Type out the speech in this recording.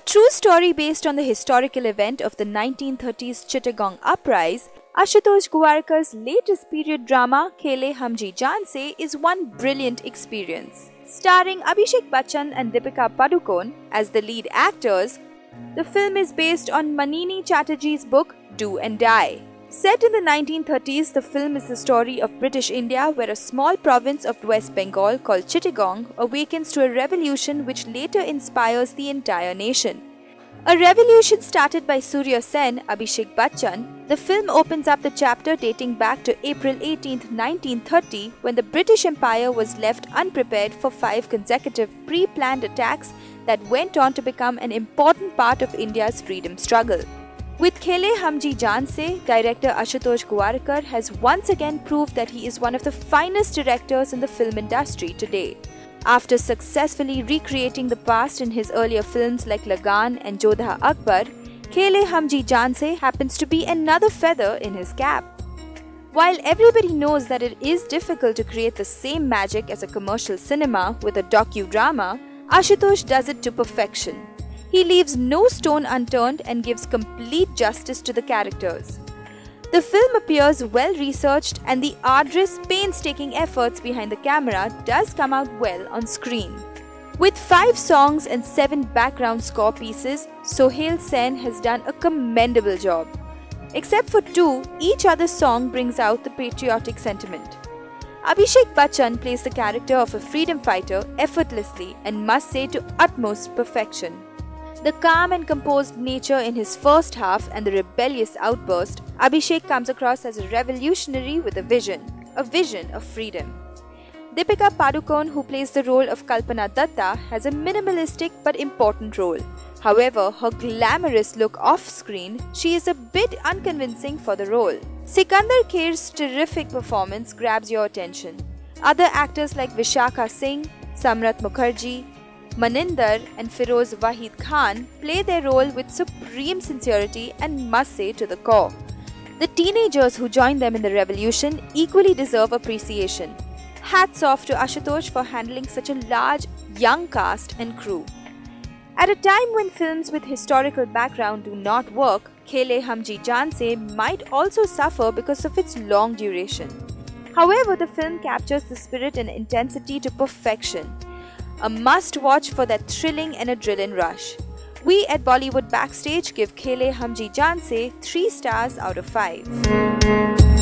true story based on the historical event of the 1930s Chittagong Uprising, Ashutosh Gowarkar's latest period drama Khele Hum Ji Jaan Se is one brilliant experience. Starring Abhishek Bachchan and Deepika Padukone as the lead actors, the film is based on Manini Chatterjee's book Do and Die. Set in the 1930s, the film is the story of British India, where a small province of West Bengal called Chittagong awakens to a revolution which later inspires the entire nation. A revolution started by Surya Sen, Abhishek Bachchan. The film opens up the chapter dating back to April 18, 1930, when the British Empire was left unprepared for 5 consecutive pre-planned attacks that went on to become an important part of India's freedom struggle. With Khele Hum Ji Jaan Se, director Ashutosh Gowarkar has once again proved that he is one of the finest directors in the film industry today. After successfully recreating the past in his earlier films like Lagaan and Jodha Akbar, Khele Hum Ji Jaan Se happens to be another feather in his cap. While everybody knows that it is difficult to create the same magic as a commercial cinema with a docudrama, Ashutosh does it to perfection. He leaves no stone unturned and gives complete justice to the characters. The film appears well-researched, and the arduous, painstaking efforts behind the camera does come out well on screen. With 5 songs and 7 background score pieces, Sohail Sen has done a commendable job. Except for 2, each other song brings out the patriotic sentiment. Abhishek Bachchan plays the character of a freedom fighter effortlessly and must say to utmost perfection. The calm and composed nature in his first half and the rebellious outburst, Abhishek comes across as a revolutionary with a vision of freedom. Deepika Padukone, who plays the role of Kalpana Datta, has a minimalistic but important role. However, her glamorous look off-screen, she is a bit unconvincing for the role. Sikandar Kher's terrific performance grabs your attention. Other actors like Vishakha Singh, Samrat Mukherjee, Maninder and Feroz Wahid Khan play their role with supreme sincerity and must say to the core. The teenagers who join them in the revolution equally deserve appreciation. Hats off to Ashutosh for handling such a large, young cast and crew. At a time when films with historical background do not work, Khele Hum Ji Jaan Se might also suffer because of its long duration. However, the film captures the spirit and intensity to perfection. A must-watch for that thrilling and adrenaline rush. We at Bollywood Backstage give Khele Hum Ji Jaan Se 3 stars out of 5.